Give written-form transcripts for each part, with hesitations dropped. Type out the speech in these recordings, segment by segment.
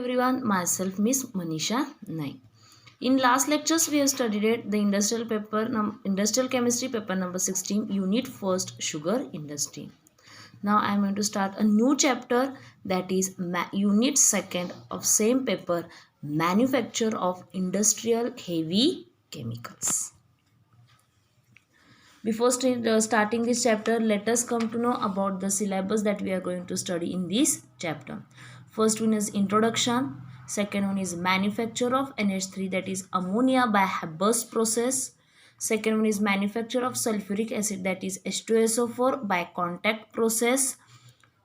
everyone, myself Miss Manisha Naik. In last lectures we have studied the industrial chemistry paper number 16 unit first sugar industry. Now I am going to start a new chapter, that is unit second of same paper, manufacture of industrial heavy chemicals. Before starting this chapter, let us come to know about the syllabus that we are going to study in this chapter. First one is introduction. Second one is manufacture of NH3, that is ammonia by Haber's process. Second one is manufacture of sulfuric acid, that is H2SO4 by contact process.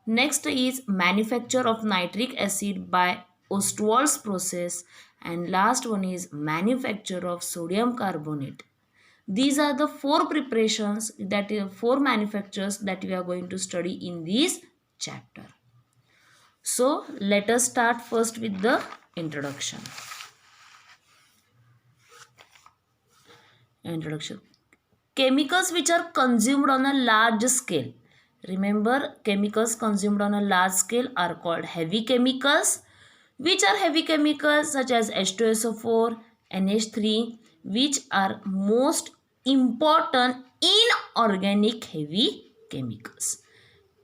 Next is manufacture of nitric acid by Ostwald's process. And last one is manufacture of sodium carbonate. These are the four preparations, that is four manufacturers that we are going to study in this chapter. So let us start first with the introduction. Chemicals which are consumed on a large scale. Remember, chemicals consumed on a large scale are called heavy chemicals. Which are heavy chemicals? Such as H2SO4, NH3, which are most important inorganic heavy chemicals.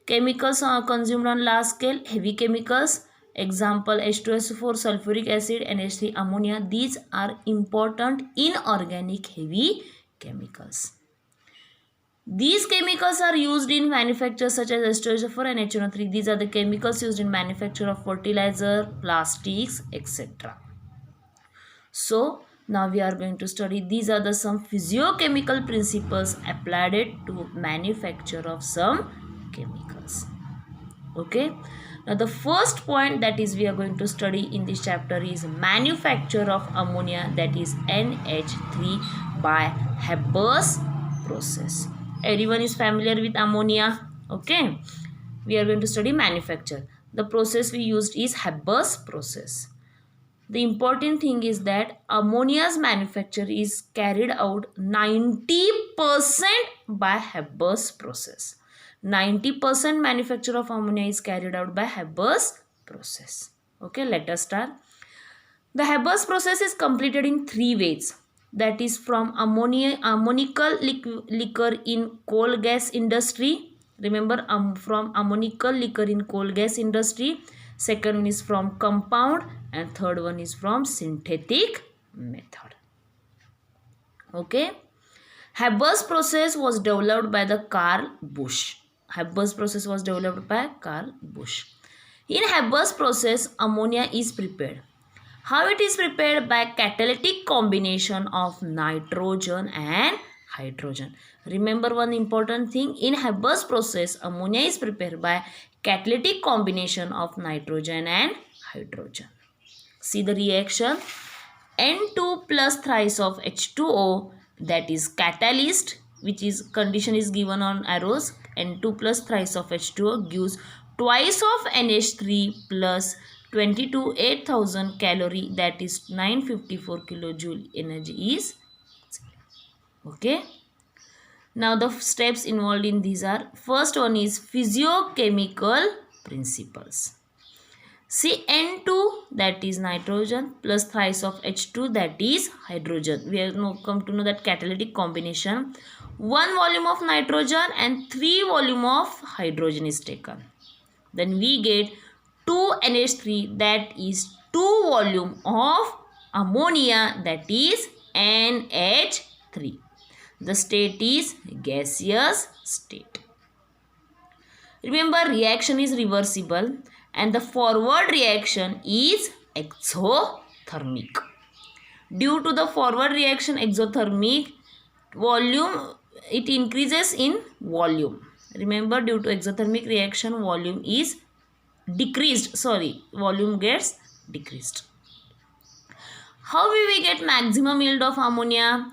Chemicals are consumed on large scale, heavy chemicals. Example, H2SO4, sulfuric acid, NH3, ammonia. These are important inorganic heavy chemicals. These chemicals are used in manufacture such as H2SO4 and HNO3. These are the chemicals used in manufacture of fertilizer, plastics, etc. So now we are going to study, these are the some physiochemical principles applied to manufacture of some chemicals. Okay. Now the first point that is we are going to study in this chapter is manufacture of ammonia, that is NH3 by Haber's process. Everyone is familiar with ammonia. Okay. We are going to study manufacture. The process we used is Haber's process. The important thing is that ammonia's manufacture is carried out 90% by Haber's process. 90% manufacture of ammonia is carried out by Haber's process. Okay, let us start. The Haber's process is completed in three ways. That is from ammonical liquor in coal gas industry. Remember, from ammonical liquor in coal gas industry. Second one is from compound, and third one is from synthetic method. Okay. Haber's process was developed by the Carl Busch. Haber's process was developed by Carl Busch. In Haber's process, ammonia is prepared. How it is prepared? By catalytic combination of nitrogen and hydrogen. Remember one important thing, in Haber's process, ammonia is prepared by catalytic combination of nitrogen and hydrogen. See the reaction. N2 plus thrice of H2O, that is catalyst, which is condition is given on arrows. N2 plus thrice of H2O gives twice of NH3 plus 80,000 calorie, that is 954 kilojoule energy is. Okay. Now the steps involved in these are, first one is physiochemical principles. See, N2, that is nitrogen, plus thrice of H2, that is hydrogen. We have now come to know that catalytic combination, 1 volume of nitrogen and 3 volume of hydrogen is taken. Then we get 2 NH3, that is 2 volume of ammonia, that is NH3. The state is gaseous state. Remember, reaction is reversible and the forward reaction is exothermic. Due to the forward reaction exothermic, volume, it increases in volume. Remember, due to exothermic reaction, volume is decreased. Volume gets decreased. How will we get maximum yield of ammonia?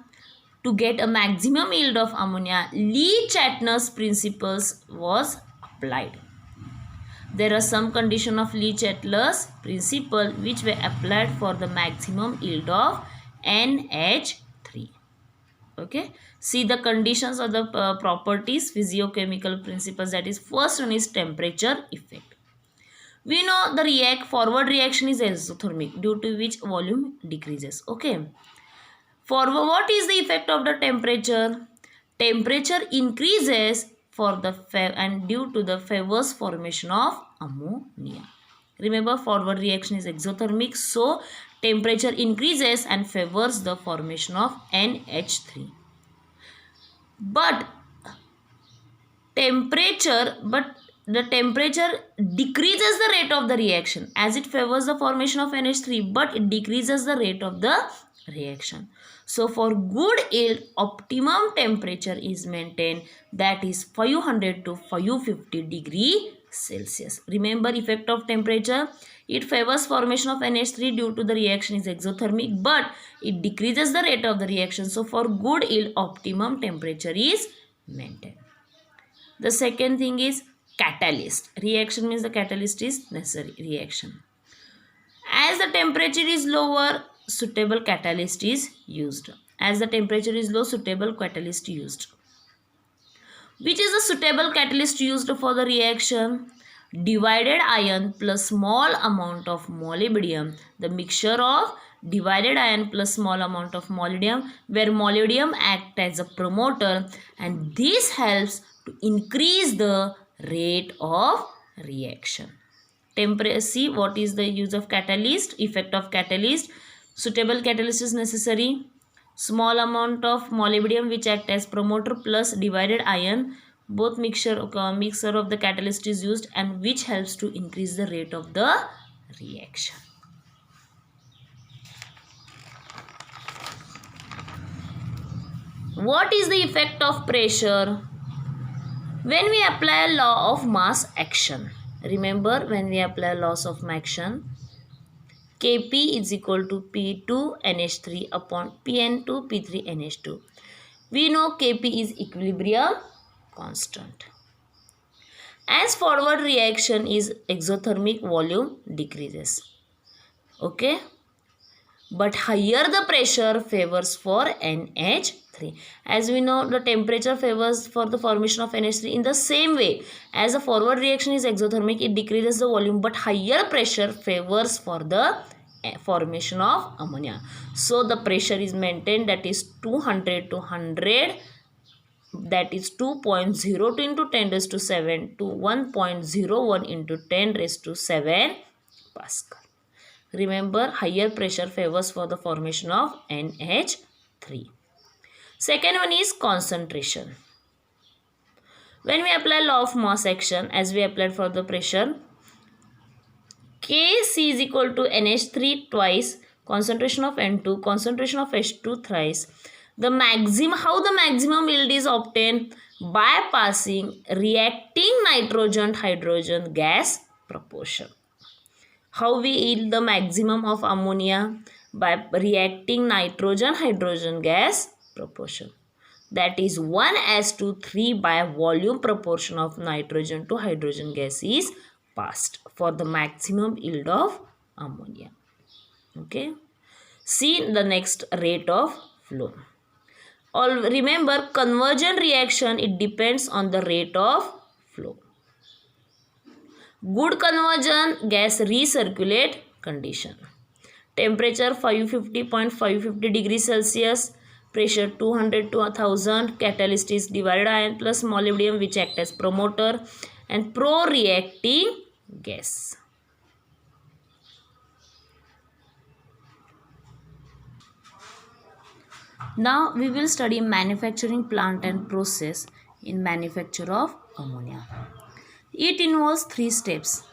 To get a maximum yield of ammonia, Lee-Chatner's principles was applied. There are some condition of Lee-Chatner's principle which were applied for the maximum yield of NH3. Okay. See the conditions of the properties, physiochemical principles, that is first one is temperature effect. We know the forward reaction is exothermic, due to which volume decreases. Okay. Forward, what is the effect of the temperature? Temperature increases for the and due to the favors formation of ammonia. Remember, forward reaction is exothermic, so temperature increases and favors the formation of NH3. But the temperature decreases the rate of the reaction, as it favors the formation of NH3, but it decreases the rate of the reaction. So for good yield, optimum temperature is maintained, that is 500 to 550 degree Celsius. Remember, effect of temperature, it favors formation of NH3 due to the reaction is exothermic, but it decreases the rate of the reaction. So for good yield, optimum temperature is maintained. The second thing is catalyst. Reaction means the catalyst is necessary reaction. As the temperature is lower, suitable catalyst is used. As the temperature is low, suitable catalyst used. Which is the suitable catalyst used for the reaction? Divided iron plus small amount of molybdenum. The mixture of divided iron plus small amount of molybdenum, where molybdenum acts as a promoter, and this helps to increase the rate of reaction. See what is the use of catalyst, effect of catalyst. Suitable catalyst is necessary. Small amount of molybdenum which act as promoter plus divided iron, both mixture of the catalyst is used, and which helps to increase the rate of the reaction. What is the effect of pressure? When we apply a law of mass action, remember, when we apply laws of action, Kp is equal to P2NH3 upon Pn2 P3NH2. We know Kp is equilibrium constant. As forward reaction is exothermic, volume decreases. Okay. But higher the pressure favors for NH3. As we know, the temperature favors for the formation of NH3. In the same way, as a forward reaction is exothermic, it decreases the volume, but higher pressure favors for the formation of ammonia. So the pressure is maintained, that is 200 to 100, that is 2.02 into 10 raised to 7 to 1.01 into 10 raised to 7 Pascal. Remember, higher pressure favors for the formation of NH3. Second one is concentration. When we apply law of mass action, as we applied for the pressure, Kc is equal to NH3 twice, concentration of N2, concentration of H2 thrice. How the maximum yield is obtained? By passing reacting nitrogen-hydrogen gas proportion. How we yield the maximum of ammonia? By reacting nitrogen-hydrogen gas proportion. That is 1:3 by volume proportion of nitrogen to hydrogen gas is passed for the maximum yield of ammonia. Okay. See the next rate of flow. Remember, conversion reaction, it depends on the rate of flow. Good conversion, gas recirculate condition. Temperature 550.550 degrees Celsius. Pressure 200 to 1000. Catalyst is divided iron plus molybdenum which act as promoter and pro-reacting gas. Now we will study manufacturing plant and process in manufacture of ammonia. It involves 3 steps: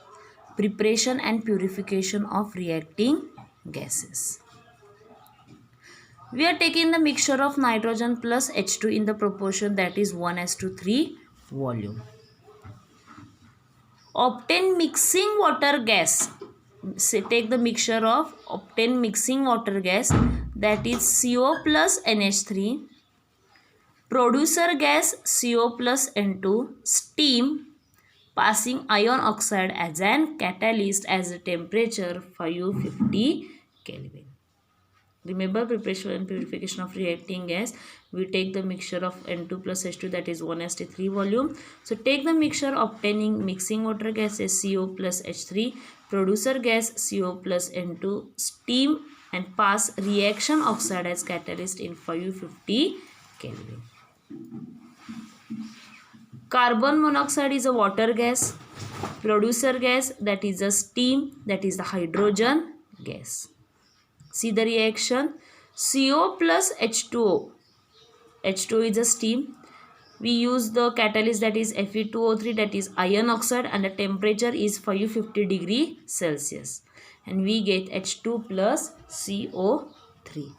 preparation and purification of reacting gases. We are taking the mixture of nitrogen plus H2 in the proportion that is 1:3 volume. Obtain mixing water gas. Take the mixture of obtain mixing water gas, that is CO plus NH3, producer gas CO plus N2, steam, passing iron oxide as an catalyst as a temperature 550 Kelvin. Remember preparation and purification of reacting gas. We take the mixture of N2 plus H2, that is 1:3 volume. So take the mixture obtaining mixing water gas is CO plus H3, producer gas CO plus N2, steam, and pass reaction oxide as catalyst in 550 Kelvin. Carbon monoxide is a water gas. Producer gas, that is a steam, that is the hydrogen gas. See the reaction. CO plus H2O. H2O is a steam. We use the catalyst, that is Fe2O3, that is iron oxide, and the temperature is 550 degree Celsius. And we get H2 plus CO3.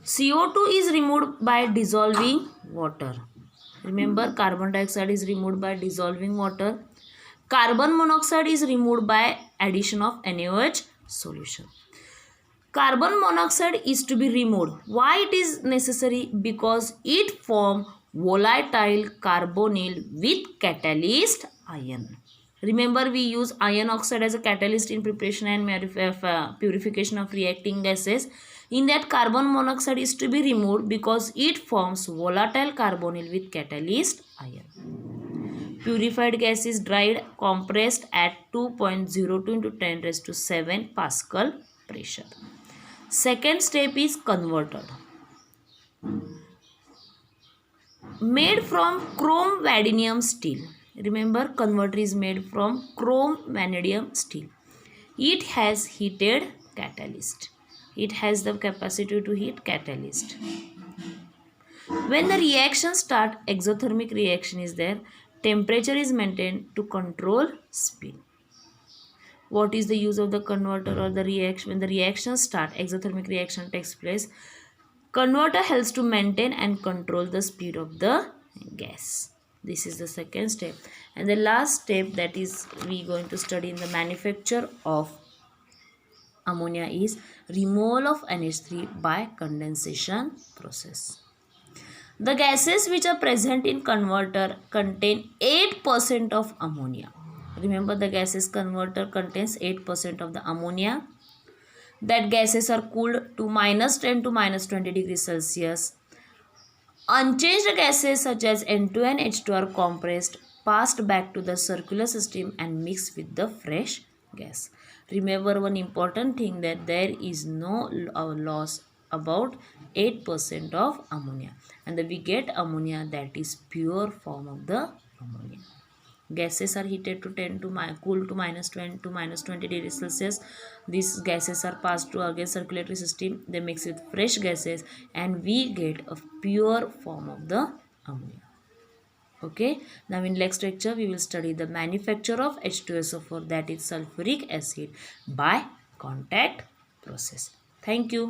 CO2 is removed by dissolving water. Remember, carbon dioxide is removed by dissolving water. Carbon monoxide is removed by addition of NaOH solution. Carbon monoxide is to be removed. Why it is necessary? Because it forms volatile carbonyl with catalyst iron. Remember, we use iron oxide as a catalyst in preparation and purification of reacting gases. In that, carbon monoxide is to be removed because it forms volatile carbonyl with catalyst iron. Purified gas is dried, compressed at 2.02 into 10 raised to 7 Pascal pressure. Second step is converted. Made from chrome vanadium steel. Remember, converter is made from chrome vanadium steel. It has heated catalyst. It has the capacity to heat catalyst. When the reaction starts, exothermic reaction is there. Temperature is maintained to control speed. What is the use of the converter or the reaction? When the reaction starts, exothermic reaction takes place. Converter helps to maintain and control the speed of the gas. This is the second step. And the last step that is we going to study in the manufacture of ammonia is removal of NH3 by condensation process. The gases which are present in converter contain 8% of ammonia. Remember, the gases converter contains 8% of the ammonia. That gases are cooled to -10 to -20 degrees Celsius. Unchanged gases such as N2 and H2 are compressed, passed back to the circular system and mixed with the fresh gas. Remember one important thing, that there is no loss about 8% of ammonia, and we get ammonia that is pure form of the ammonia. Gases are heated to cool to -20 to -20 degrees Celsius. These gases are passed to again circulatory system. They mix with fresh gases and we get a pure form of the ammonia. Okay. Now in next lecture we will study the manufacture of H2SO4, that is sulfuric acid, by contact process. Thank you.